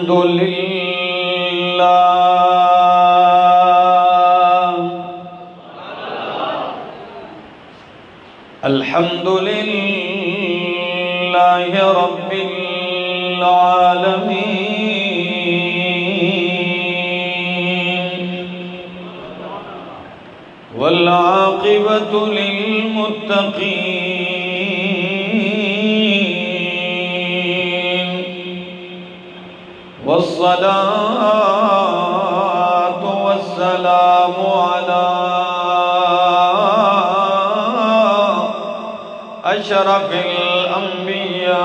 الحمد لله الحمد لله رب العالمين والعاقبة للمتقين والصلاة والسلام على أشرف الأنبياء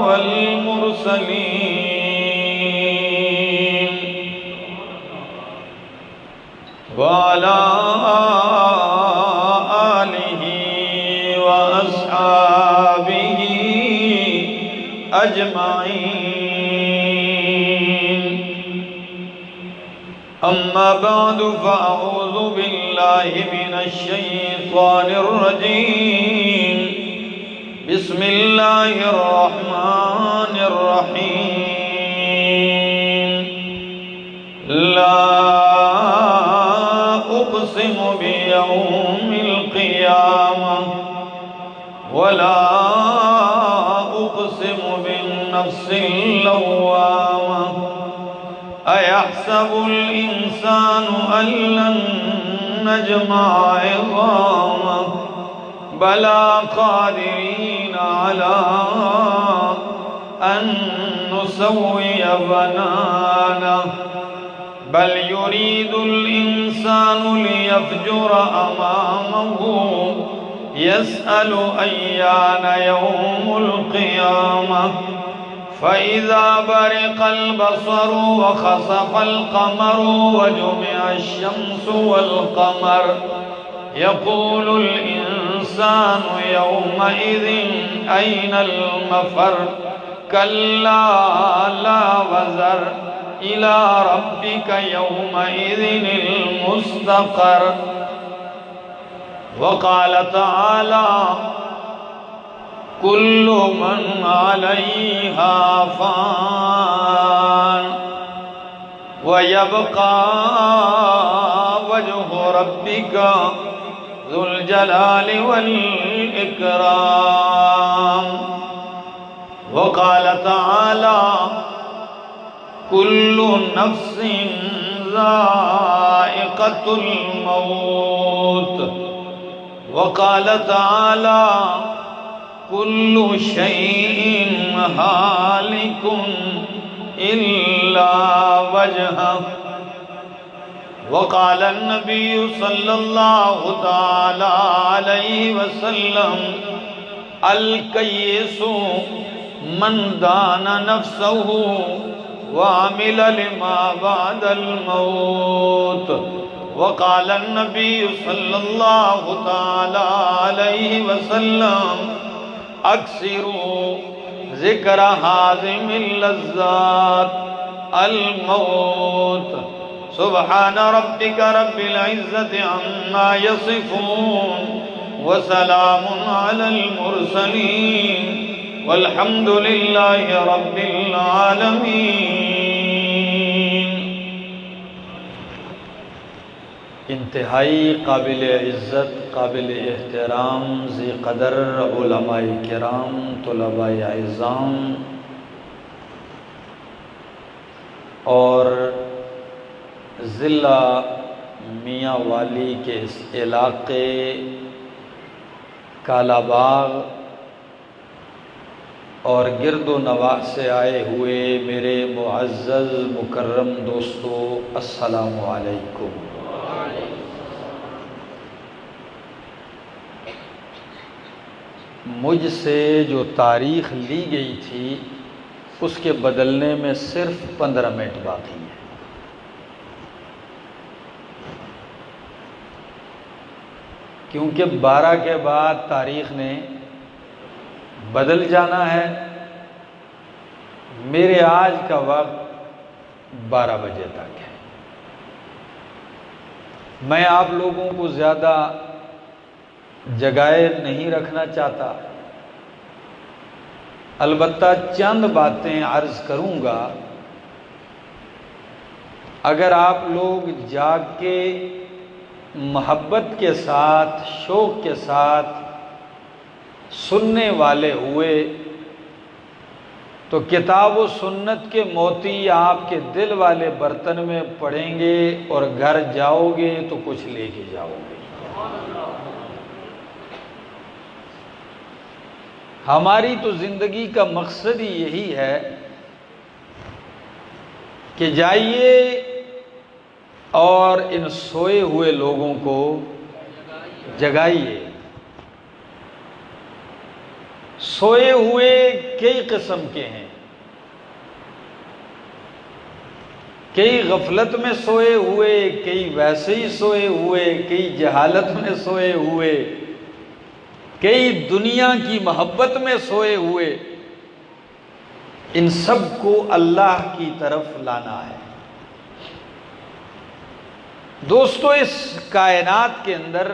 والمرسلين وعلى آله وأصحابه أجمعين. أما بعد فأعوذ بالله من الشيطان الرجيم. بسم الله الرحمن الرحيم. لا أقسم بيوم القيامة ولا أقسم بالنفس اللوامة. أيحسب الإنسان أن لن نجمع عظامه بلى قادرين على أن نسوي بنانه بل يريد الإنسان ليفجر أمامه يسأل أيان يوم القيامة فإذا برق البصر وخسف القمر وجمع الشمس والقمر يقول الإنسان يومئذ أين المفر كلا لا وزر إلى ربك يومئذ المستقر. وقال تعالى كل من عليها فان ويبقى وجه ربك ذو الجلال والإكرام. وقال تعالى كل نفس ذائقة الموت. وقال تعالى كل شيء هالك إلا وجهه. وقال النبي صلى الله تعالى عليه وسلم الكيس من دان نفسه وعمل لما بعد الموت. وقال النبي صلى الله تعالى عليه وسلم اکثروا ذکر ہاضم اللذات الموت. سبحان ربك رب العزة عما يصفون وسلام على المرسلين والحمد لله رب العالمين. انتہائی قابل عزت، قابل احترام، ذی قدر علماء کرام، طلباء اعظام اور ضلع میاں والی کے اس علاقے کالا باغ اور گرد و نواح سے آئے ہوئے میرے معزز مکرم دوستو، السلام علیکم. مجھ سے جو تاریخ لی گئی تھی اس کے بدلنے میں صرف 15 منٹ باقی ہیں. کیونکہ 12 کے بعد تاریخ نے بدل جانا ہے. میرے آج کا وقت 12 بجے تک ہے. میں آپ لوگوں کو زیادہ جگائے نہیں رکھنا چاہتا. البتہ چند باتیں عرض کروں گا، اگر آپ لوگ جاگ کے محبت کے ساتھ، شوق کے ساتھ سننے والے ہوئے تو کتاب و سنت کے موتی آپ کے دل والے برتن میں پڑیں گے اور گھر جاؤ گے تو کچھ لے کے جاؤ گے۔ ہماری تو زندگی کا مقصد ہی یہی ہے کہ جائیے اور ان سوئے ہوئے لوگوں کو جگائیے۔ سوئے ہوئے کئی قسم کے ہیں، کئی غفلت میں سوئے ہوئے، کئی ویسے ہی سوئے ہوئے، کئی جہالت میں سوئے ہوئے، کئی دنیا کی محبت میں سوئے ہوئے۔ ان سب کو اللہ کی طرف لانا ہے۔ دوستو، اس کائنات کے اندر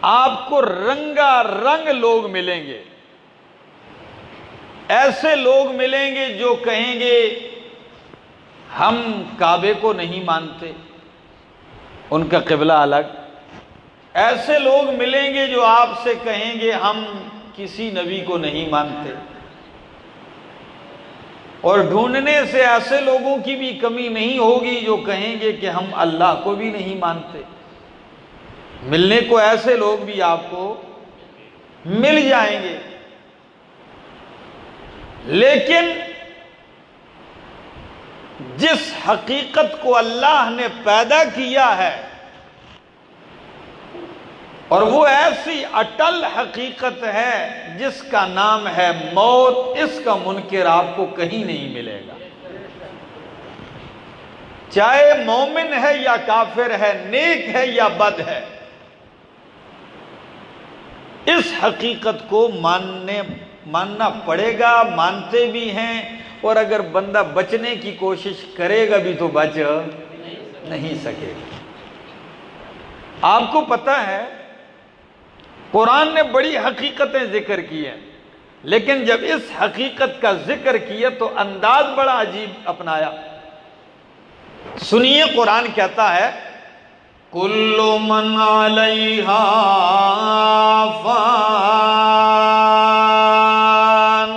آپ کو رنگا رنگ لوگ ملیں گے۔ ایسے لوگ ملیں گے جو کہیں گے ہم کعبے کو نہیں مانتے، ان کا قبلہ الگ۔ ایسے لوگ ملیں گے جو آپ سے کہیں گے ہم کسی نبی کو نہیں مانتے، اور ڈھونڈنے سے ایسے لوگوں کی بھی کمی نہیں ہوگی جو کہیں گے کہ ہم اللہ کو بھی نہیں مانتے۔ ملنے کو ایسے لوگ بھی آپ کو مل جائیں گے، لیکن جس حقیقت کو اللہ نے پیدا کیا ہے، اور وہ ایسی اٹل حقیقت ہے جس کا نام ہے موت، اس کا منکر آپ کو کہیں نہیں ملے گا۔ چاہے مومن ہے یا کافر ہے، نیک ہے یا بد ہے، اس حقیقت کو ماننا پڑے گا۔ مانتے بھی ہیں، اور اگر بندہ بچنے کی کوشش کرے گا بھی تو بچ نہیں سکے گا۔ آپ کو پتہ ہے قرآن نے بڑی حقیقتیں ذکر کی ہیں، لیکن جب اس حقیقت کا ذکر کیا تو انداز بڑا عجیب اپنایا۔ سنیے، قرآن کہتا ہے کل من علیہا فان۔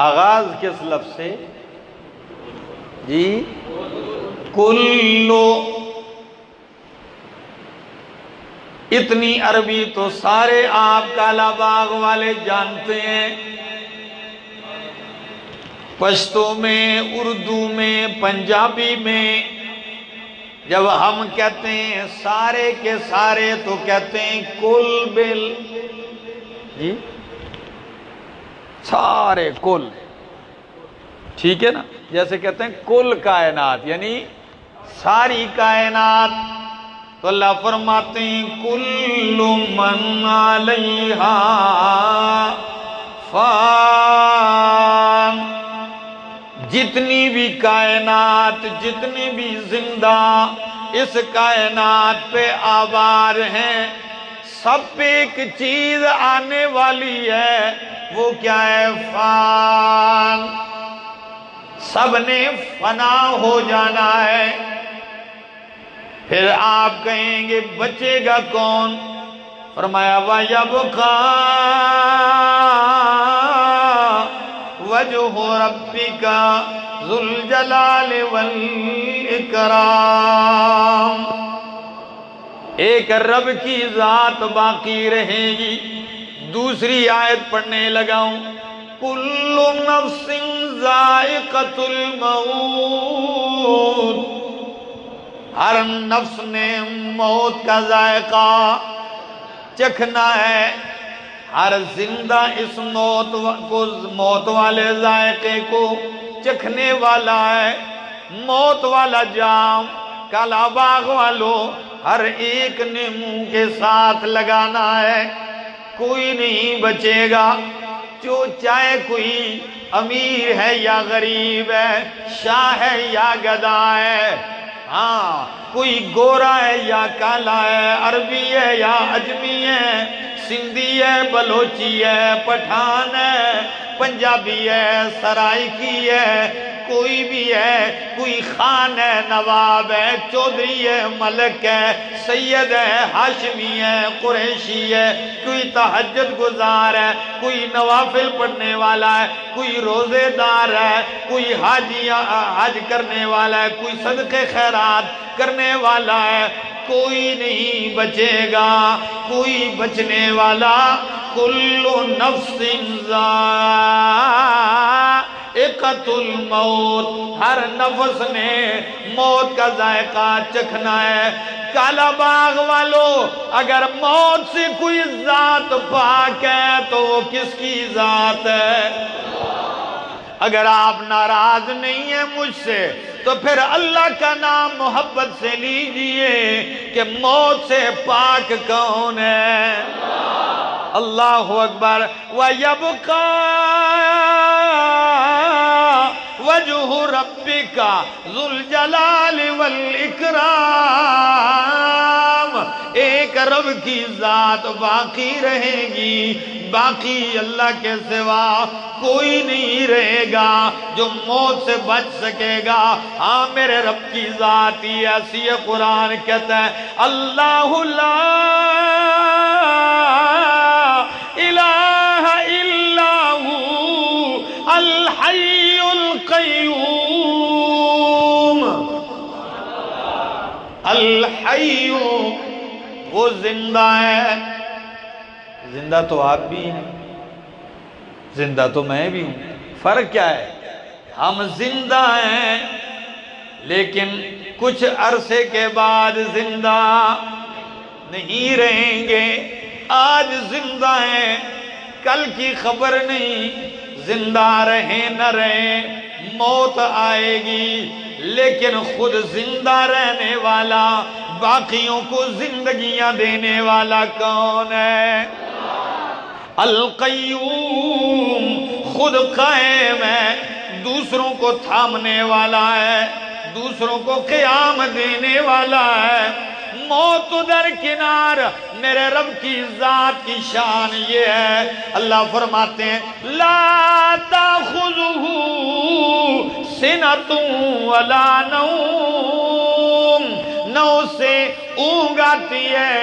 آغاز کس لفظ سے؟ جی، کلو۔ اتنی عربی تو سارے آپ کالا باغ والے جانتے ہیں۔ پشتو میں، اردو میں، پنجابی میں جب ہم کہتے ہیں سارے کے سارے تو کہتے ہیں کل بل، جی سارے کل، ٹھیک ہے نا؟ جیسے کہتے ہیں کل کائنات یعنی ساری کائنات، تو اللہ فرماتے ہیں کل من علیہا فان۔ جتنی بھی کائنات، جتنی بھی زندہ اس کائنات پہ آباد ہیں، سب پہ ایک چیز آنے والی ہے، وہ کیا ہے؟ فان۔ سب نے فنا ہو جانا ہے۔ پھر آپ کہیں گے بچے گا کون؟ فرمایا وَيَبْقَى وَجْهُ رَبِّكَ ذُو الْجَلَالِ وَالْإِكْرَامِ۔ ایک رب کی ذات باقی رہے گی۔ دوسری آیت پڑھنے لگاؤں، کُلُّ نَفْسٍ ذَائِقَةُ الْمَوْتِ۔ ہر نفس نے موت کا ذائقہ چکھنا ہے۔ ہر زندہ اس موت والے ذائقے کو چکھنے والا ہے۔ موت والا جام کالا باغ والوں ہر ایک نے منہ کے ساتھ لگانا ہے، کوئی نہیں بچے گا۔ جو چاہے کوئی امیر ہے یا غریب ہے، شاہ ہے یا گدا ہے، ہاں کوئی گورا ہے یا کالا ہے، عربی ہے یا اجمی ہے، سندھی ہے، بلوچی ہے، پٹھان ہے، پنجابی ہے، سرائکی ہے، کوئی بھی ہے، کوئی خان ہے، نواب ہے، چودھری ہے، ملک ہے، سید ہے، ہاشمی ہے، قریشی ہے، کوئی تہجد گزار ہے، کوئی نوافل پڑھنے والا ہے، کوئی روزے دار ہے، کوئی حج کرنے والا ہے، کوئی صدقے خیرات کرنے والا ہے، کوئی نہیں بچے گا، کوئی بچنے والا کل نفس ذائقۃ الموت، ہر نفس نے موت کا ذائقہ چکھنا ہے۔ کالا باغ والو، اگر موت سے کوئی ذات پاک ہے تو وہ کس کی ذات ہے؟ اگر آپ ناراض نہیں ہیں مجھ سے تو پھر اللہ کا نام محبت سے لیجئے کہ موت سے پاک کون ہے؟ اللہ اکبر۔ وَيَبْقَى وَجْهُ رَبِّكَ ذُو الْجَلَالِ وَالْإِكْرَامِ، ایک رب کی ذات باقی رہے گی، باقی اللہ کے سوا کوئی نہیں رہے گا جو موت سے بچ سکے گا۔ ہاں میرے رب کی ذات ہی ایسی ہے، قرآن کہتا ہے اللہ لا الہ الا ہو الحی القیوم، الحی وہ زندہ ہے۔ زندہ تو آپ بھی ہیں، زندہ تو میں بھی ہوں، فرق کیا ہے؟ ہم زندہ ہیں لیکن کچھ عرصے کے بعد زندہ نہیں رہیں گے۔ آج زندہ ہیں، کل کی خبر نہیں، زندہ رہیں نہ رہیں موت آئے گی، لیکن خود زندہ رہنے والا، باقیوں کو زندگیاں دینے والا کون ہے؟ القیوم، خود قائم ہے، دوسروں کو تھامنے والا ہے، دوسروں کو قیام دینے والا ہے۔ موت درکنار، میرے رب کی ذات کی شان یہ ہے، اللہ فرماتے ہیں لا تأخذہ سنۃ ولا نوم، نہ اسے اونگ آتی ہے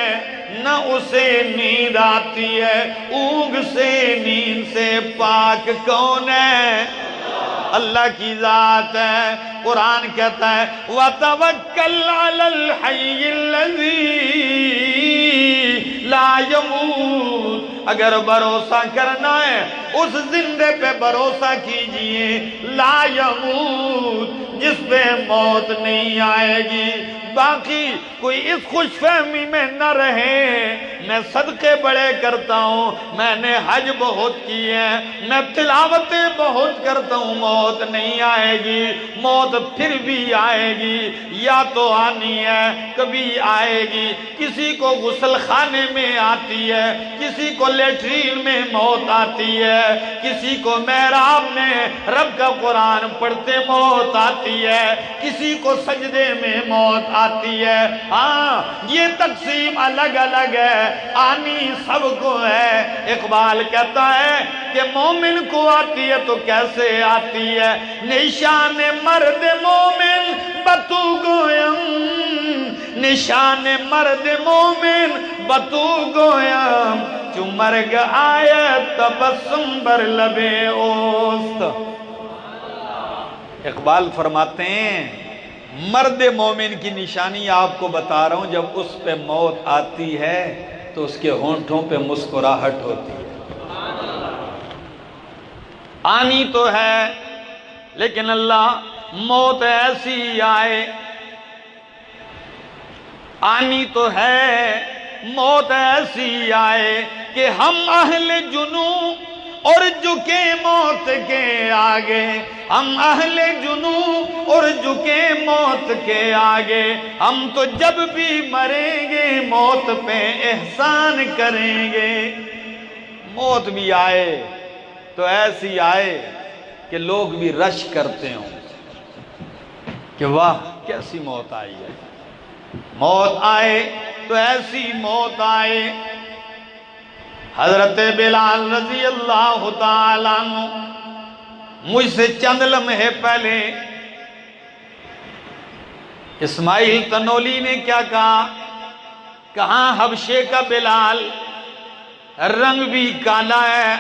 نہ اسے نیند آتی ہے۔ اونگ سے نیند سے پاک کون ہے؟ اللہ کی ذات ہے۔ قرآن کہتا ہے وَتَوَكَّلْ عَلَى الْحَيِّ الَّذِي لَا يَمُوتُ، اگر بھروسہ کرنا ہے اس زندے پہ بھروسہ کیجئے، لا یموت، جس پہ موت نہیں آئے گی۔ باقی کوئی اس خوش فہمی میں نہ رہے میں صدقے بڑے کرتا ہوں، میں نے حج بہت کیے ہیں، میں تلاوتیں بہت کرتا ہوں، موت نہیں آئے گی۔ موت پھر بھی آئے گی، یا تو آنی ہے، کبھی آئے گی۔ کسی کو غسل خانے میں آتی ہے، کسی کو لیٹرین میں موت آتی ہے، کسی کو محراب میں رب کا قرآن پڑھتے موت آتی ہے، کسی کو سجدے میں موت آتی ہے۔ ہاں یہ تقسیم الگ الگ ہے، آنی سب کو ہے۔ اقبال کہتا ہے کہ مومن کو آتی ہے تو کیسے آتی ہے؟ نشان مرد مومن بتو گویم، نشان مرد مومن بتو گویم، چو مرگ آیت تبسم بر لبے اوست۔ اقبال فرماتے ہیں مرد مومن کی نشانی آپ کو بتا رہا ہوں، جب اس پہ موت آتی ہے تو اس کے ہونٹوں پہ مسکراہٹ ہوتی ہے۔ آنی تو ہے لیکن اللہ موت ایسی آئے، آنی تو ہے موت ایسی آئے کہ ہم اہل جنوں اور جھکے موت کے آگے، ہم اہل جنوں اور جھکے موت کے آگے، ہم تو جب بھی مریں گے موت پہ احسان کریں گے۔ موت بھی آئے تو ایسی آئے کہ لوگ بھی رش کرتے ہوں کہ واہ کیسی موت آئی ہے، موت آئے تو ایسی موت آئے۔ حضرت بلال رضی اللہ تعالیٰ عنہ مجھ سے چند لمحے پہلے اسماعیل تنولی نے کیا کہا؟ کہاں حبشے کا بلال، رنگ بھی کالا ہے،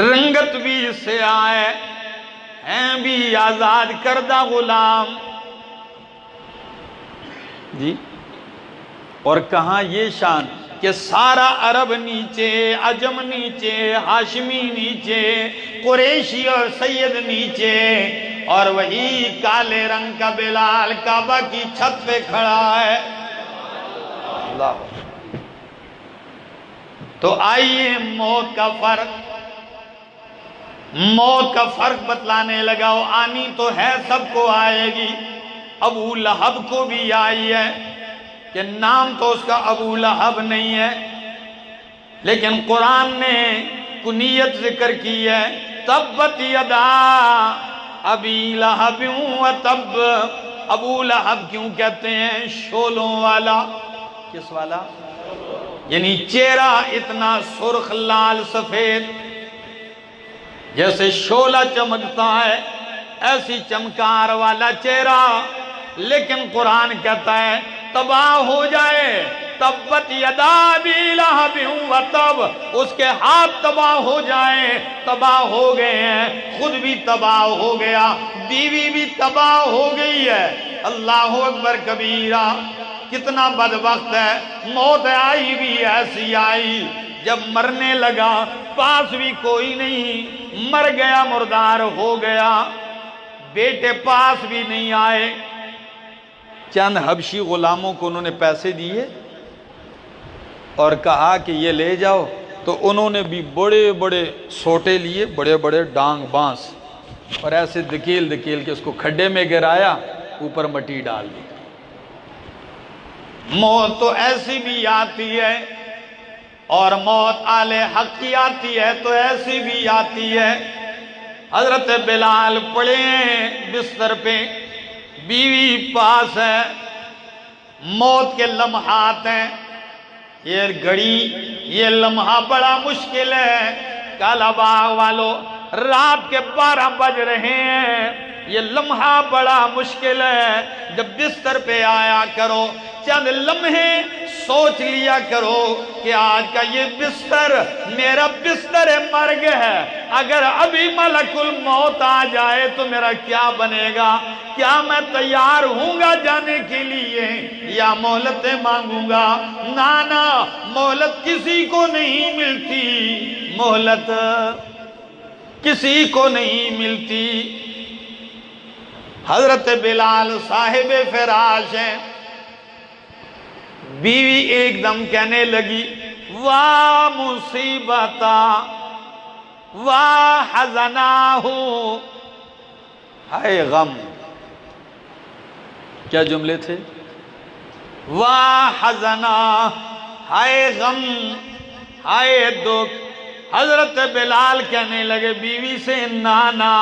رنگت بھی سیاہ ہے، ہیں بھی آزاد کردہ غلام جی، اور کہاں یہ شان کہ سارا عرب نیچے، عجم نیچے، ہاشمی نیچے، قریشی اور سید نیچے، اور وہی کالے رنگ کا بلال کعبہ کی چھت پہ کھڑا ہے۔ اللہ، تو آئیے موت کا فرق بتلانے لگا۔ آنی تو ہے، سب کو آئے گی، ابو لہب کو بھی آئی ہے کہ نام تو اس کا ابو لہب نہیں ہے، لیکن قرآن نے کنیت ذکر کی ہے، تبت یدا ابی لہب وتب۔ ابو لہب کیوں کہتے ہیں؟ شولوں والا۔ کس والا؟ یعنی چہرہ اتنا سرخ لال سفید، جیسے شعلہ چمکتا ہے ایسی چمکار والا چہرہ، لیکن قرآن کہتا ہے تباہ ہو جائے، تبت یدا ابی لہب وتب، اس کے ہاتھ تباہ ہو جائیں، تباہ ہو گئے ہیں، خود بھی تباہ ہو گیا، بیوی بھی تباہ ہو گئی ہے۔ اللہ اکبر کبیرہ، کتنا بدبخت ہے۔ موت آئی بھی ایسی آئی، جب مرنے لگا پاس بھی کوئی نہیں، مر گیا، مردار ہو گیا، بیٹے پاس بھی نہیں آئے۔ چند حبشی غلاموں کو انہوں نے پیسے دیے اور کہا کہ یہ لے جاؤ، تو انہوں نے بھی بڑے بڑے سوٹے لیے، بڑے بڑے ڈانگ بانس، اور ایسے دھکیل دھکیل کے اس کو کھڈے میں گرایا، اوپر مٹی ڈال دی۔ موت تو ایسی بھی آتی ہے، اور موت آل حق کی آتی ہے تو ایسی بھی آتی ہے۔ حضرت بلال پڑے ہیں بستر پہ، بیوی پاس ہے، موت کے لمحات ہیں، یہ گھڑی، یہ لمحہ بڑا مشکل ہے۔ کالا باغ والو، رات کے 12 بج رہے ہیں، یہ لمحہ بڑا مشکل ہے۔ جب بستر پہ آیا کرو، چند لمحے سوچ لیا کرو کہ آج کا یہ بستر میرا بستر مرگ ہے، اگر ابھی ملک الموت آ جائے تو میرا کیا بنے گا؟ کیا میں تیار ہوں گا جانے کے لیے یا مہلتیں مانگوں گا؟ نانا، مہلت کسی کو نہیں ملتی، مہلت کسی کو نہیں ملتی۔ حضرت بلال صاحب فراش ہیں، بیوی ایک دم کہنے لگی واہ مصیبتا واہ حزناہ، ہائے غم۔ کیا جملے تھے؟ واہ حزناہ، ہائے غم، ہائے دکھ۔ حضرت بلال کہنے لگے بیوی سے نانا،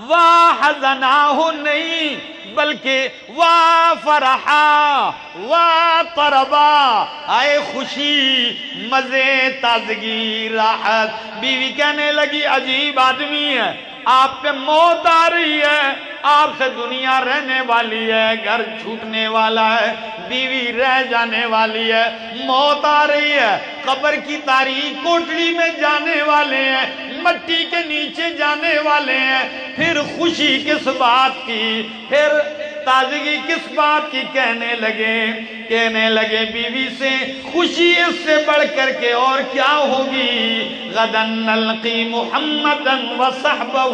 واہ حزناہ نہیں بلکہ واہ فرحا واہ طربا، آئے خوشی، مزے، تازگی، راحت۔ بیوی کہنے لگی عجیب آدمی ہے، آپ پہ موت آ رہی ہے، آپ سے دنیا رہنے والی ہے، گھر چھوٹنے والا ہے، بیوی رہ جانے والی ہے، موت آ رہی ہے، قبر کی تاریک کوٹڑی میں جانے والے ہیں، مٹی کے نیچے جانے والے ہیں، پھر خوشی کس بات کی، پھر تازگی کس بات کی؟ کہنے لگے بیوی سے خوشی اس سے بڑھ کر کے اور کیا ہوگی؟ غدن نلقی محمدن وصحبہ،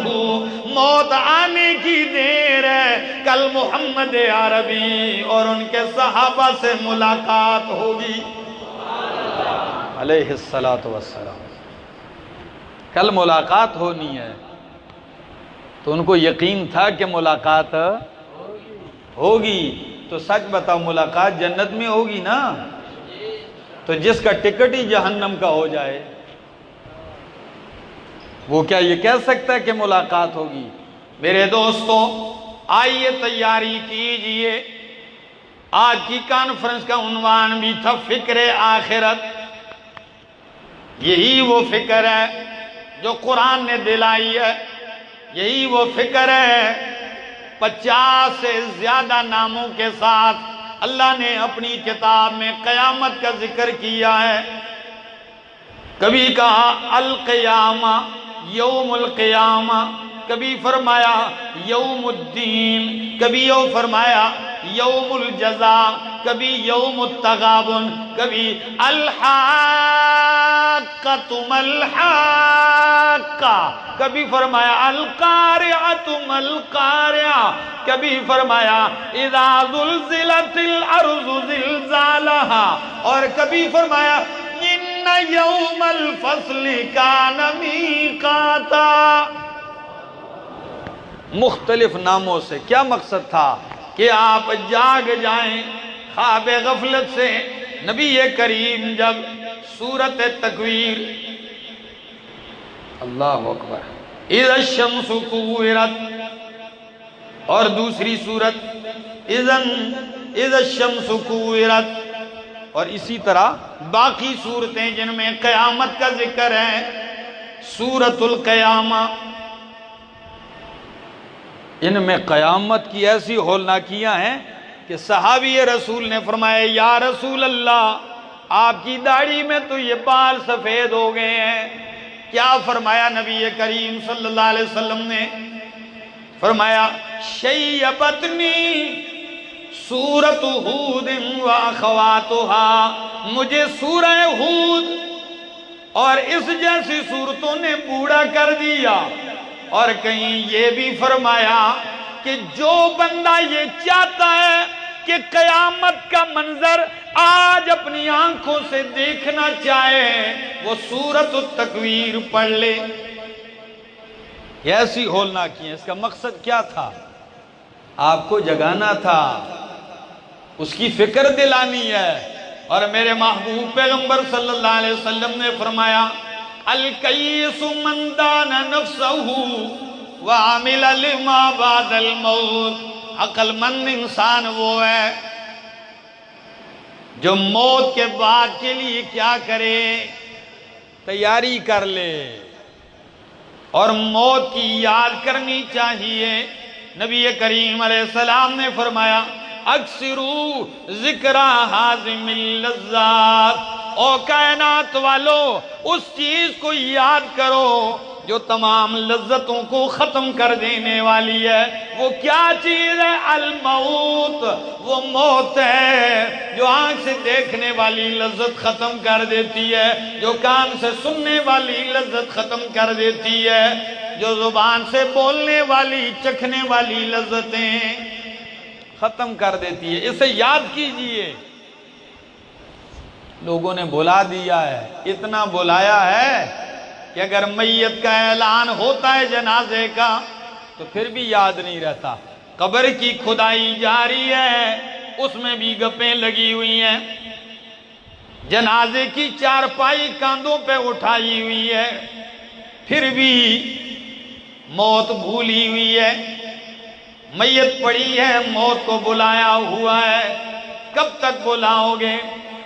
موت آنے کی دیر ہے، کل محمد عربی اور ان کے صحابہ سے ملاقات ہوگی علیہ السلام۔ کل ملاقات ہونی ہے، تو ان کو یقین تھا کہ ملاقات ہوگی۔ تو سچ بتاؤ، ملاقات جنت میں ہوگی نا؟ تو جس کا ٹکٹ ہی جہنم کا ہو جائے وہ کیا یہ کہہ سکتا ہے کہ ملاقات ہوگی؟ میرے دوستوں، آئیے تیاری کیجئے۔ آج کی کانفرنس کا عنوان بھی تھا فکر آخرت۔ یہی وہ فکر ہے جو قرآن نے دلائی ہے، یہی وہ فکر ہے 50 سے زیادہ ناموں کے ساتھ اللہ نے اپنی کتاب میں قیامت کا ذکر کیا ہے۔ کبھی کہا القیامہ، یوم القیامہ، کبھی فرمایا یوم الدین، کبھی یوں فرمایا یوم الجزاء، کبھی یوم التغابن، کبھی الحاقۃ ما الحاقہ، کبھی فرمایا القارعۃ ما القارعہ، کبھی فرمایا اذا زلزلت الارض زلزالہا، اور کبھی فرمایا ان یوم الفصل کان میقاتا۔ مختلف ناموں سے کیا مقصد تھا؟ کہ آپ جاگ جائیں خواب غفلت سے۔ نبی کریم جب سورۃ تکویر، اللہ اکبر، اذا الشمس کورت، اور دوسری سورت اذا الشمس کورت، اور اسی طرح باقی صورتیں جن میں قیامت کا ذکر ہے، سورۃ القیامہ، ان میں قیامت کی ایسی ہولناکیاں ہیں کہ صحابی رسول نے فرمایا یا رسول اللہ، آپ کی داڑھی میں تو یہ بال سفید ہو گئے ہیں۔ کیا فرمایا نبی کریم صلی اللہ علیہ وسلم نے؟ فرمایا شیبتنی سورۃ ہود و اخواتها، مجھے سورہ ہود اور اس جیسی صورتوں نے بوڑھا کر دیا۔ اور کہیں یہ بھی فرمایا کہ جو بندہ یہ چاہتا ہے کہ قیامت کا منظر آج اپنی آنکھوں سے دیکھنا چاہے، وہ سورۃ التکویر پڑھ لے۔ ایسی ہولناکی ہے، اس کا مقصد کیا تھا؟ آپ کو جگانا تھا، اس کی فکر دلانی ہے۔ اور میرے محبوب پیغمبر صلی اللہ علیہ وسلم نے فرمایا الکیس من دان نفسہ وعمل لما بعد الموت، عقل مند انسان وہ ہے جو موت کے بعد کے لیے کیا کرے؟ تیاری کر لے، اور موت کی یاد کرنی چاہیے۔ نبی کریم علیہ السلام نے فرمایا اکثروا ذکر حازم اللذات، او کائنات والو اس چیز کو یاد کرو جو تمام لذتوں کو ختم کر دینے والی ہے۔ وہ کیا چیز ہے؟ الموت، وہ موت ہے جو آنکھ سے دیکھنے والی لذت ختم کر دیتی ہے، جو کان سے سننے والی لذت ختم کر دیتی ہے، جو زبان سے بولنے والی چکھنے والی لذتیں ختم کر دیتی ہے۔ اسے یاد کیجئے۔ لوگوں نے بلا دیا ہے، اتنا بلایا ہے کہ اگر میت کا اعلان ہوتا ہے جنازے کا تو پھر بھی یاد نہیں رہتا۔ قبر کی کھدائی جاری ہے، اس میں بھی گپیں لگی ہوئی ہیں، جنازے کی چارپائی کاندھوں پہ اٹھائی ہوئی ہے، پھر بھی موت بھولی ہوئی ہے۔ میت پڑی ہے، موت کو بلایا ہوا ہے، کب تک بلاؤ گے؟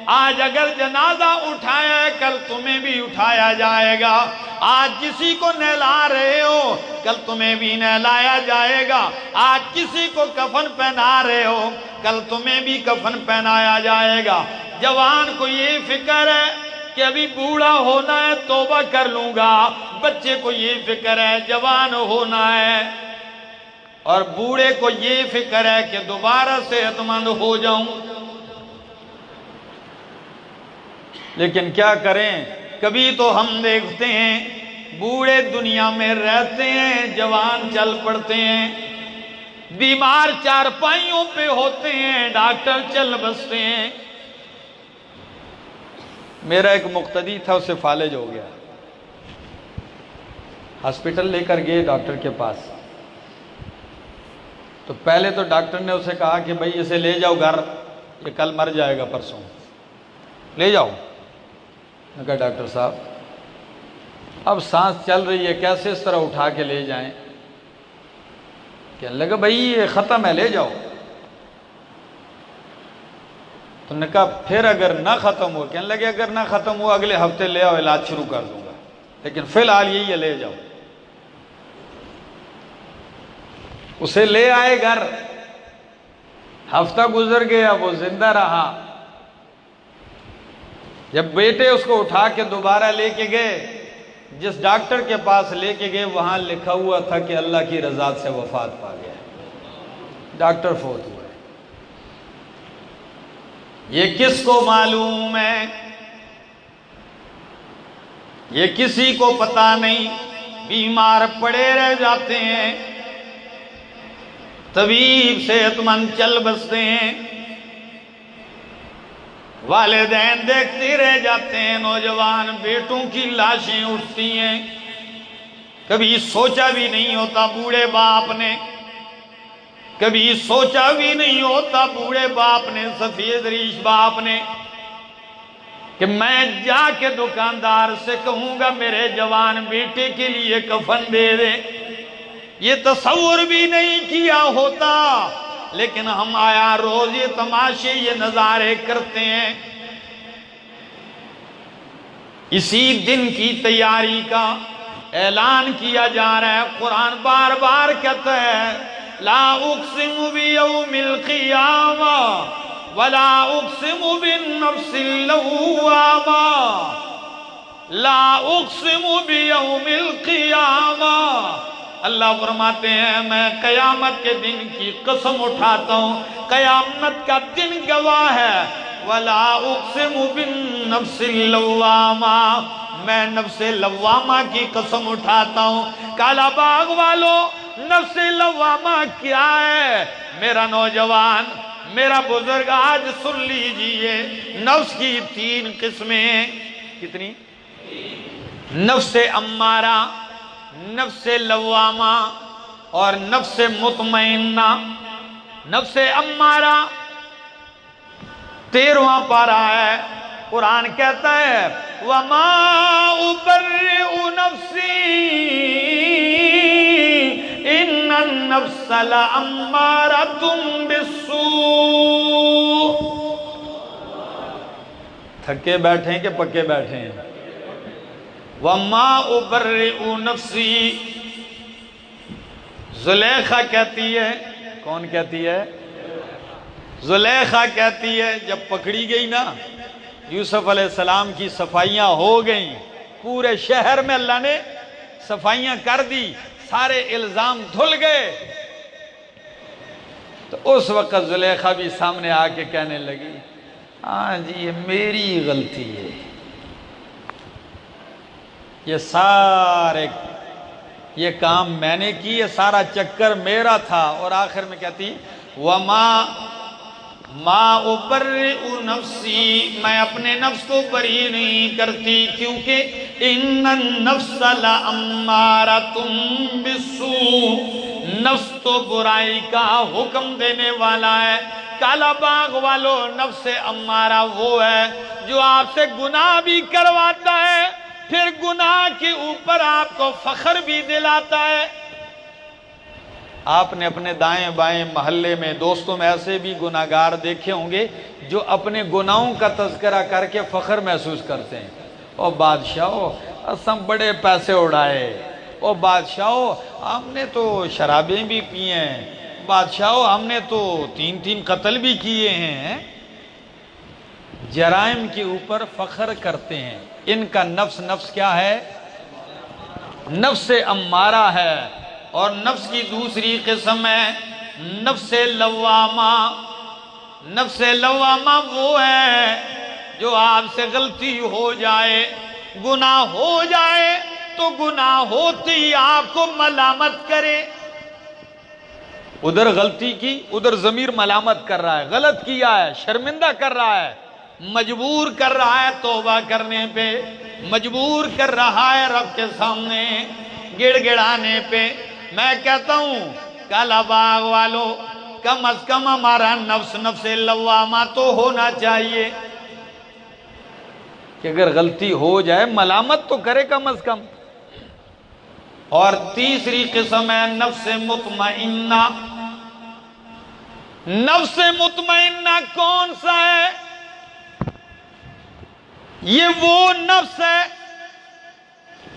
آج اگر جنازہ اٹھایا ہے، کل تمہیں بھی اٹھایا جائے گا۔ آج کسی کو نہلا رہے ہو، کل تمہیں بھی نہلایا جائے گا۔ آج کسی کو کفن پہنا رہے ہو، کل تمہیں بھی کفن پہنایا جائے گا۔ جوان کو یہ فکر ہے کہ ابھی بوڑھا ہونا ہے، توبہ کر لوں گا۔ بچے کو یہ فکر ہے جوان ہونا ہے، اور بوڑھے کو یہ فکر ہے کہ دوبارہ صحت مند ہو جاؤں۔ لیکن کیا کریں، کبھی تو ہم دیکھتے ہیں بوڑھے دنیا میں رہتے ہیں، جوان چل پڑتے ہیں، بیمار چارپائیوں پہ ہوتے ہیں، ڈاکٹر چل بستے ہیں۔ میرا ایک مقتدی تھا، اسے فالج ہو گیا، ہاسپٹل لے کر گئے ڈاکٹر کے پاس۔ تو پہلے تو ڈاکٹر نے اسے کہا کہ بھائی اسے لے جاؤ گھر، یہ کل مر جائے گا، پرسوں لے جاؤ۔ میں کہا ڈاکٹر صاحب اب سانس چل رہی ہے، کیسے اس طرح اٹھا کے لے جائیں؟ کہنے لگا بھائی یہ ختم ہے، لے جاؤ۔ تو نے کہا پھر اگر نہ ختم ہو، کہنے لگے اگر نہ ختم ہو اگلے ہفتے لے آؤ، علاج شروع کر دوں گا، لیکن فی الحال یہی ہے، لے جاؤ۔ اسے لے آئے گھر، ہفتہ گزر گیا، وہ زندہ رہا۔ جب بیٹے اس کو اٹھا کے دوبارہ لے کے گئے، جس ڈاکٹر کے پاس لے کے گئے وہاں لکھا ہوا تھا کہ اللہ کی رضا سے وفات پا گیا، ڈاکٹر فوت ہوئے۔ یہ کس کو معلوم ہے؟ یہ کسی کو پتا نہیں، بیمار پڑے رہ جاتے ہیں، طبیب صحت مند چل بستے ہیں، والدین دیکھتے رہ جاتے ہیں، نوجوان بیٹوں کی لاشیں اٹھتی ہیں، کبھی سوچا بھی نہیں ہوتا بوڑھے باپ نے، کبھی سوچا بھی نہیں ہوتا بوڑھے باپ نے، سفید ریش باپ نے، کہ میں جا کے دکاندار سے کہوں گا میرے جوان بیٹے کے لیے کفن دے دے۔ یہ تصور بھی نہیں کیا ہوتا، لیکن ہم آیا روز یہ تماشے، یہ نظارے کرتے ہیں۔ اسی دن کی تیاری کا اعلان کیا جا رہا ہے۔ قرآن بار بار کہتا ہے لا اقسم بیوم القیامہ ولا اقسم بالنفس اللوامہ، لا اقسم بیوم القیامہ، اللہ فرماتے ہیں میں قیامت کے دن کی قسم اٹھاتا ہوں، قیامت کا دن گواہ ہے، ولا اقسم بالنفس اللوامہ، میں نفس لوامہ کی قسم اٹھاتا ہوں۔ کالا باغ والو، نفس لوامہ کیا ہے؟ میرا نوجوان، میرا بزرگ آج سن لیجئے، نفس کی 3 قسمیں ہیں۔ کتنی؟ نفس امارہ، نفس لوامہ اور نفس مطمئنہ۔ نفس امارہ 13واں پارہ ہے، قرآن کہتا ہے وَمَا أُبَرِّئُ نَفْسِي إِنَّ النَّفْسَ لَأَمَّارَةٌ بِالسُّوءِ۔ تھکے بیٹھے ہیں کہ پکے بیٹھے ہیں؟ وَمَا أُبَرِّئُ نَفْسِي، زلیخا کہتی ہے، کون کہتی ہے؟ زلیخا کہتی ہے جب پکڑی گئی نا، یوسف علیہ السلام کی صفائیاں ہو گئیں، پورے شہر میں اللہ نے صفائیاں کر دی، سارے الزام دھل گئے، تو اس وقت زلیخا بھی سامنے آ کے کہنے لگی ہاں جی یہ میری غلطی ہے، یہ سارے یہ کام میں نے کی، یہ سارا چکر میرا تھا، اور آخر میں کہتی ما ابرئ نفسی، میں اپنے نفس کو بری نہیں کرتی، کیونکہ ان النفس لامارۃ بالسوء، نفس تو برائی کا حکم دینے والا ہے۔ کالا باغ والو، نفس امارہ وہ ہے جو آپ سے گناہ بھی کرواتا ہے، پھر گناہ کے اوپر آپ کو فخر بھی دلاتا ہے۔ آپ نے اپنے دائیں بائیں محلے میں دوستوں میں ایسے بھی گناہگار دیکھے ہوں گے جو اپنے گناہوں کا تذکرہ کر کے فخر محسوس کرتے ہیں، او بادشاہو ہم بڑے پیسے اڑائے، او بادشاہو ہم نے تو شرابیں بھی پی ہیں، بادشاہو ہم نے تو 3 قتل بھی کیے ہیں۔ جرائم کے اوپر فخر کرتے ہیں۔ ان کا نفس کیا ہے؟ نفس امارہ ہے، اور نفس کی دوسری قسم ہے نفس لوامہ۔ نفس لوامہ وہ ہے جو آپ سے غلطی ہو جائے، گناہ ہو جائے تو گناہ ہوتے ہی آپ کو ملامت کرے۔ ادھر غلطی کی، ادھر ضمیر ملامت کر رہا ہے، غلط کیا ہے، شرمندہ کر رہا ہے، مجبور کر رہا ہے توبہ کرنے پہ، مجبور کر رہا ہے رب کے سامنے گڑ گڑانے پہ۔ میں کہتا ہوں کالا باغ والو، کم از کم ہمارا نفس لوامہ تو ہونا چاہیے کہ اگر غلطی ہو جائے ملامت تو کرے کم از کم۔ اور تیسری قسم ہے نفس مطمئنہ۔ نفس مطمئنہ کون سا ہے؟ یہ وہ نفس ہے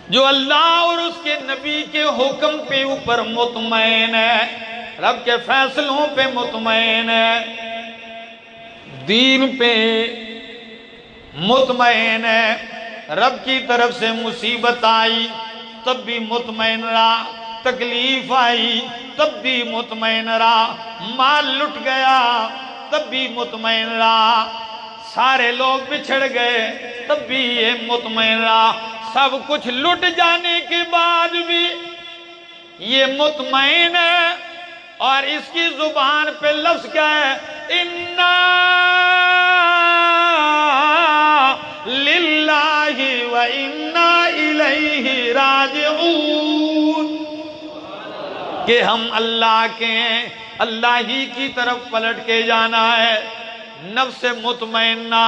جو اللہ اور اس کے نبی کے حکم پہ اوپر مطمئن ہے، رب کے فیصلوں پہ مطمئن ہے، دین پہ مطمئن ہے، رب کی طرف سے مصیبت آئی تب بھی مطمئن رہا، تکلیف آئی تب بھی مطمئن رہا، مال لٹ گیا تب بھی مطمئن رہا، سارے لوگ بچھڑ گئے تب بھی یہ مطمئن رہا، سب کچھ لٹ جانے کے بعد بھی یہ مطمئن ہے۔ اور اس کی زبان پہ لفظ کیا ہے؟ اِنَّا لِلَّهِ وَإِنَّا إِلَيْهِ راجعون، کہ ہم اللہ کے ہیں، اللہ ہی کی طرف پلٹ کے جانا ہے۔ نفس مطمئنہ،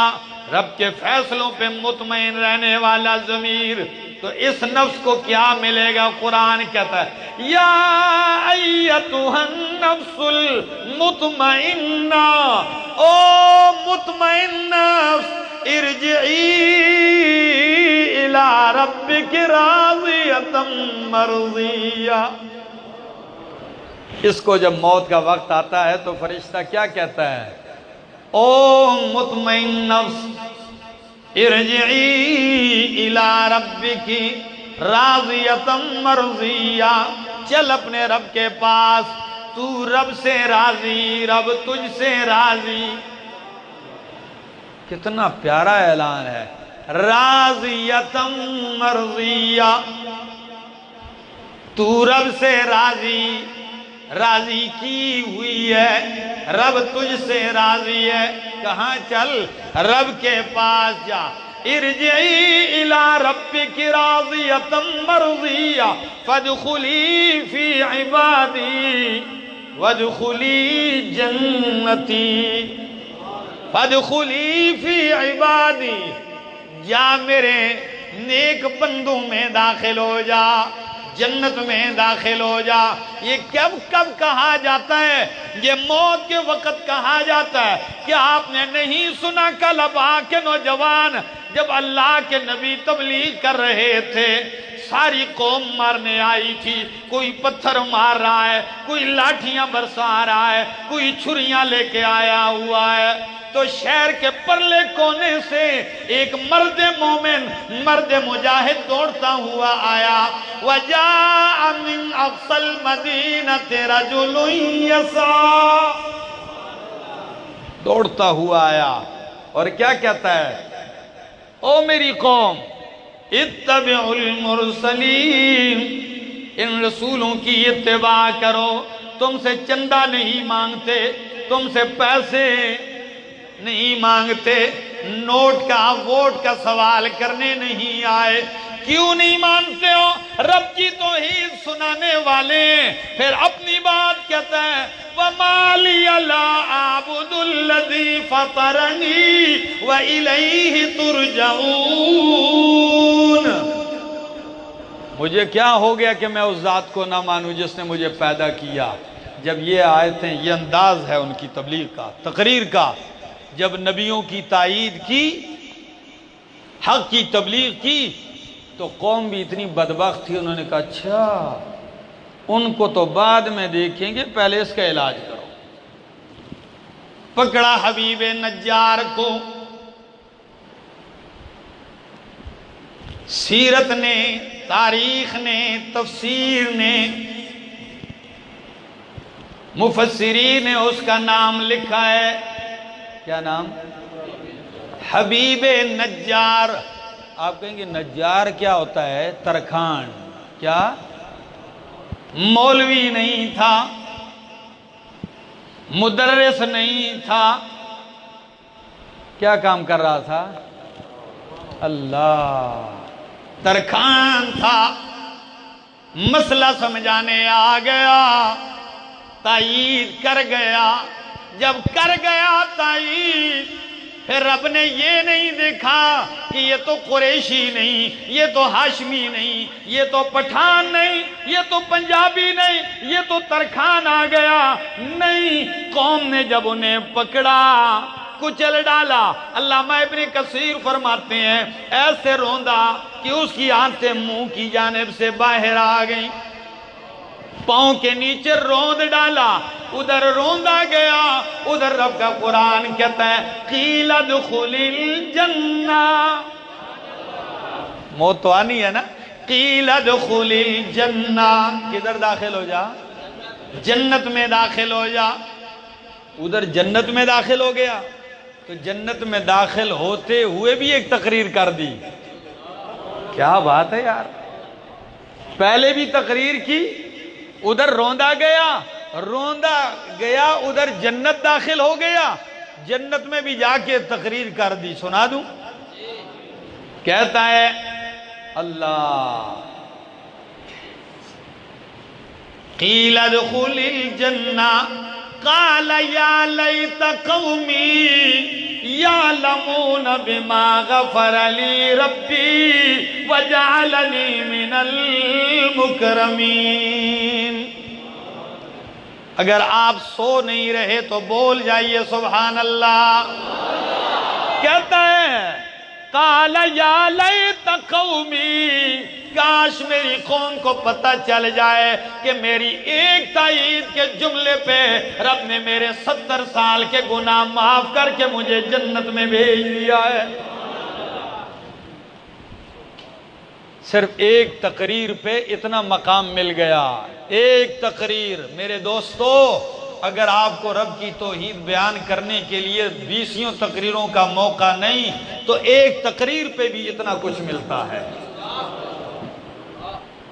رب کے فیصلوں پہ مطمئن رہنے والا ضمیر، تو اس نفس کو کیا ملے گا؟ قرآن کہتا ہے یا ایتھا النفس المطمئنہ، او مطمئن نفس، ارجعی الی ربک راضیۃ مرضیہ۔ اس کو جب موت کا وقت آتا ہے تو فرشتہ کیا کہتا ہے؟ او مطمئن نفس، ارجعی الی ربک راضیۃ مرضیہ، چل اپنے رب کے پاس، تو رب سے راضی، رب تجھ سے راضی۔ کتنا پیارا اعلان ہے، راضیۃ مرضیہ، تو رب سے راضی، راضی کی ہوئی ہے، رب تجھ سے راضی ہے، کہاں چل؟ رب کے پاس جا۔ ارجعی الی ربک راضیۃ مرضیہ فادخلی فی عبادی وادخلی جنتی، فادخلی فی عبادی، جا میرے نیک بندوں میں داخل ہو جا، جنت میں داخل ہو جا۔ یہ کب کہا جاتا ہے؟ یہ موت کے وقت کہا جاتا ہے۔ کیا آپ نے نہیں سنا کل ابا کے نوجوان جب اللہ کے نبی تبلیغ کر رہے تھے، ساری قوم مارنے آئی تھی، کوئی پتھر مار رہا ہے، کوئی لاٹھیاں برسا رہا ہے، کوئی چھریاں لے کے آیا ہوا ہے، تو شہر کے پرلے کونے سے ایک مرد مومن، مرد مجاہد دوڑتا ہوا آیا، وَجَاءَ مِنْ أَقْصَى الْمَدِينَةِ رَجُلٌ يَسْعَىٰ، دوڑتا ہوا آیا اور کیا کہتا ہے؟ او میری قوم، اتبعوا المرسلین، ان رسولوں کی اتباع کرو، تم سے چندہ نہیں مانگتے، تم سے پیسے نہیں مانگتے، نوٹ کا ووٹ کا سوال کرنے نہیں آئے۔ کیوں نہیں مانتے ہو؟ رب کی توحید سنانے والے ہیں۔ پھر اپنی بات کہتا ہے وَمَا لِيَ لَا أَعْبُدُ الَّذِي فَطَرَنِي وَإِلَيْهِ تُرْجَعُونَ، مجھے کیا ہو گیا کہ میں اس ذات کو نہ مانوں جس نے مجھے پیدا کیا؟ جب یہ آیتیں، یہ انداز ہے ان کی تبلیغ کا، تقریر کا، جب نبیوں کی تائید کی، حق کی تبلیغ کی، تو قوم بھی اتنی بدبخت تھی، انہوں نے کہا اچھا ان کو تو بعد میں دیکھیں گے، پہلے اس کا علاج کرو۔ پکڑا حبیب نجار کو، سیرت نے، تاریخ نے، تفسیر نے، مفسرین نے اس کا نام لکھا ہے، کیا نام؟ حبیب نجار۔ آپ کہیں گے نجار کیا ہوتا ہے؟ ترکھان۔ کیا؟ مولوی نہیں تھا، مدرس نہیں تھا، کیا کام کر رہا تھا؟ اللہ، ترکھان تھا، مسئلہ سمجھانے آ گیا، تائید کر گیا، جب کر گیا تائید پھر رب نے یہ نہیں دیکھا کہ یہ تو قریشی نہیں، یہ تو ہاشمی نہیں، یہ تو پٹھان نہیں، یہ تو پنجابی نہیں، یہ تو ترکھان آ گیا، نہیں، قوم نے جب انہیں پکڑا کچل ڈالا۔ علامہ ابن کثیر فرماتے ہیں ایسے روندا کہ اس کی آنتیں منہ کی جانب سے باہر آ گئیں، پاؤں کے نیچے روند ڈالا، ادھر روندا گیا، ادھر رب کا قرآن کہتا ہے قیل ادخل الجنہ، موت تو آنی ہے نا، قیل ادخل الجنہ، کدھر داخل ہو جا؟ جنت میں داخل ہو جا۔ ادھر جنت میں داخل ہو گیا تو جنت میں داخل ہوتے ہوئے بھی ایک تقریر کر دی۔ کیا بات ہے یار، پہلے بھی تقریر کی، ادھر روندا گیا، ادھر جنت داخل ہو گیا، جنت میں بھی جا کے تقریر کر دی۔ سنا دوں؟ کہتا ہے اللہ قیل ادخل الجنہ قال یا لیت قومی یعلمون بما غفر لی ربی وجعلنی من المکرمین۔ اگر آپ سو نہیں رہے تو بول جائیے سبحان اللہ۔ کہتا ہے قال یا لیت قومی، کاش میری قوم کو پتہ چل جائے کہ میری ایک تائید کے جملے پہ رب نے میرے 70 سال کے گناہ معاف کر کے مجھے جنت میں بھیج دیا ہے۔ صرف ایک تقریر پہ اتنا مقام مل گیا، ایک تقریر۔ میرے دوستو، اگر آپ کو رب کی توحید بیان کرنے کے لیے 20 تقریروں کا موقع نہیں تو ایک تقریر پہ بھی اتنا کچھ ملتا ہے۔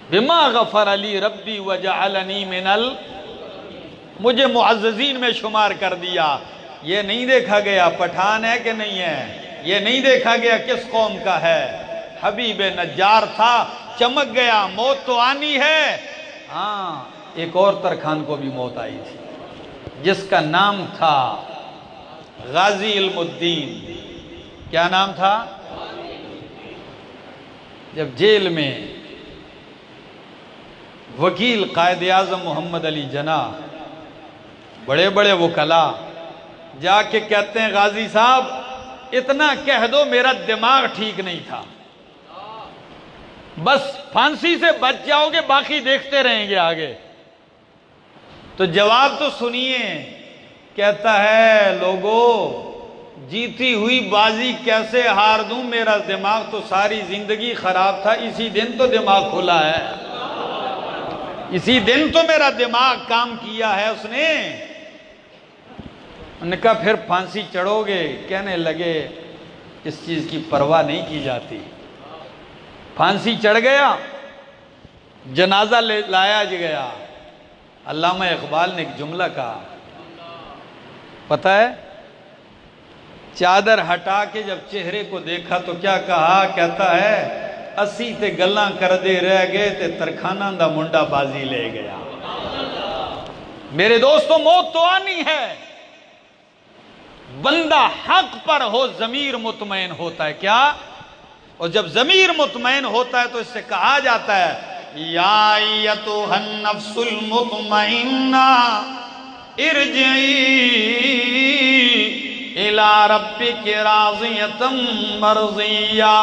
بما غفر لی ربی وجعلنی من مجھے معززین میں شمار کر دیا۔ یہ نہیں دیکھا گیا پٹھان ہے کہ نہیں ہے، یہ نہیں دیکھا گیا کس قوم کا ہے، حبیب نجار تھا، چمک گیا، موت تو آنی ہے۔ ہاں، ایک اور ترکھان کو بھی موت آئی تھی جس کا نام تھا غازی علم الدین۔ کیا نام تھا؟ جب جیل میں وکیل قائد اعظم محمد علی جناح، بڑے بڑے وکلاء جا کے کہتے ہیں غازی صاحب اتنا کہہ دو میرا دماغ ٹھیک نہیں تھا، بس پھانسی سے بچ جاؤ گے، باقی دیکھتے رہیں گے آگے۔ تو جواب تو سنیے، کہتا ہے لوگو جیتی ہوئی بازی کیسے ہار دوں، میرا دماغ تو ساری زندگی خراب تھا، اسی دن تو دماغ کھلا ہے، اسی دن تو میرا دماغ کام کیا ہے اس نے۔ انہوں نے کہا پھر پھانسی چڑھو گے؟ کہنے لگے اس چیز کی پرواہ نہیں کی جاتی۔ پھانسی چڑھ گیا، جنازہ لایا گیا۔ علامہ اقبال نے ایک جملہ کہا، پتہ ہے؟ چادر ہٹا کے جب چہرے کو دیکھا تو کیا کہا؟ کہتا ہے اسی تے گلاں کردے رہ گئے تے ترکھانہ دا منڈا بازی لے گیا۔ میرے دوستو، موت تو آنی ہے، بندہ حق پر ہو ضمیر مطمئن ہوتا ہے۔ کیا؟ اور جب ضمیر مطمئن ہوتا ہے تو اس سے کہا جاتا ہے یا ایتھا النفس المطمئنہ ارجعی الی ربک راضیۃ مرضیہ۔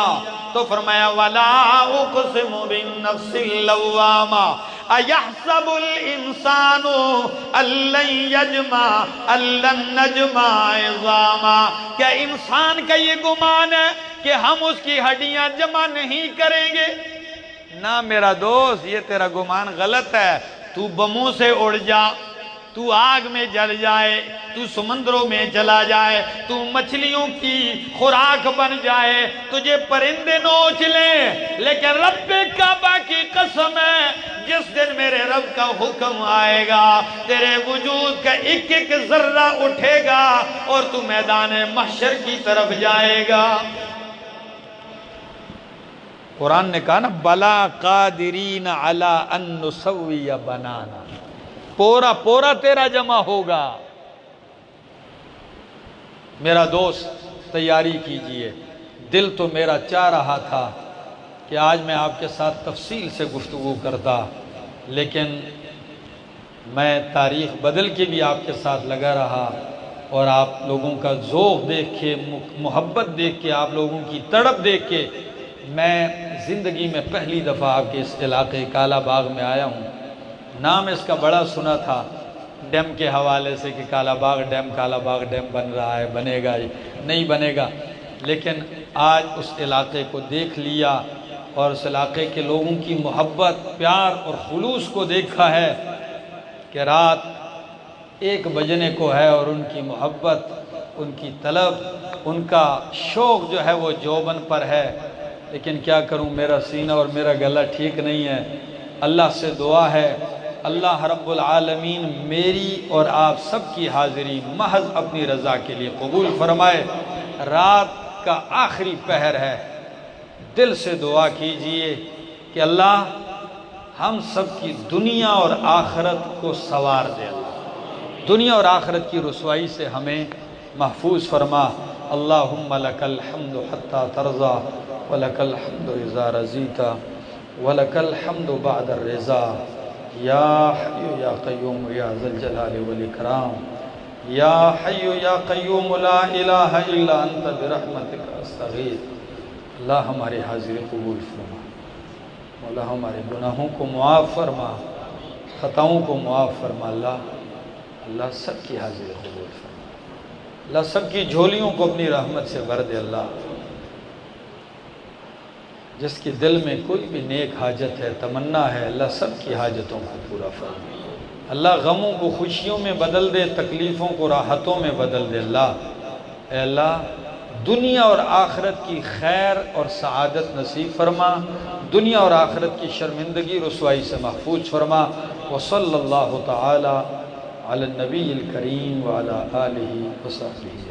تو فرمایا ولا اقسم بالنفس اللوامہ ایحسب الانسان ان نجمع عظاما۔ کیا انسان کا یہ گمان ہے کہ ہم اس کی ہڈیاں جمع نہیں کریں گے؟ نہ میرا دوست، یہ تیرا گمان غلط ہے۔ تو بموں سے اڑ جا، تو آگ میں جل جائے، تو سمندروں میں چلا جائے، تو مچھلیوں کی خوراک بن جائے، تجھے پرندے نوچ لیں، لیکن رب کعبہ کی قسم ہے جس دن میرے رب کا حکم آئے گا تیرے وجود کا ایک ایک ذرہ اٹھے گا اور تو میدان محشر کی طرف جائے گا۔ قرآن نے کہا نا بلا قادرین علی ان نسوی بنانا، پورا پورا تیرا جمع ہوگا۔ میرا دوست، تیاری کیجئے۔ دل تو میرا چاہ رہا تھا کہ آج میں آپ کے ساتھ تفصیل سے گفتگو کرتا، لیکن میں تاریخ بدل کے بھی آپ کے ساتھ لگا رہا، اور آپ لوگوں کا ذوق دیکھ کے، محبت دیکھ کے، آپ لوگوں کی تڑپ دیکھ کے میں زندگی میں پہلی دفعہ آپ کے اس علاقے کالا باغ میں آیا ہوں۔ نام اس کا بڑا سنا تھا ڈیم کے حوالے سے کہ کالا باغ ڈیم بن رہا ہے، بنے گا نہیں بنے گا، لیکن آج اس علاقے کو دیکھ لیا اور اس علاقے کے لوگوں کی محبت، پیار اور خلوص کو دیکھا ہے کہ رات 1 بجنے کو ہے اور ان کی محبت، ان کی طلب، ان کا شوق جو ہے وہ جوبن پر ہے۔ لیکن کیا کروں، میرا سینہ اور میرا گلا ٹھیک نہیں ہے۔ اللہ سے دعا ہے اللہ رب العالمین میری اور آپ سب کی حاضری محض اپنی رضا کے لیے قبول فرمائے۔ رات کا آخری پہر ہے، دل سے دعا کیجئے کہ اللہ ہم سب کی دنیا اور آخرت کو سوار دے، اللہ دنیا اور آخرت کی رسوائی سے ہمیں محفوظ فرما۔ اللہم لک الحمد حتی ترضا ولک الحمد اذا رضیت ولک الحمد بعد الرضا، یا حی یا قیوم یا ذا الجلال والاکرام، یا حی یا قیوم لا الہ الا انت برحمتک استغیث۔ اللہ ہماری حاضری قبول فرما، مولا ہمارے گناہوں کو معاف فرما، خطاؤں کو معاف فرما۔ اللہ سب کی حاضری قبول فرما، اللہ سب کی جھولیوں کو اپنی رحمت سے بھر دے۔ اللہ جس کے دل میں کوئی بھی نیک حاجت ہے، تمنا ہے، اللہ سب کی حاجتوں کو پورا فرما۔ اللہ غموں کو خوشیوں میں بدل دے، تکلیفوں کو راحتوں میں بدل دے۔ اے اللہ دنیا اور آخرت کی خیر اور سعادت نصیب فرما، دنیا اور آخرت کی شرمندگی رسوائی سے محفوظ فرما۔ وصلی اللہ تعالی علی النبی الکریم وعلی آلہ وصحبہ۔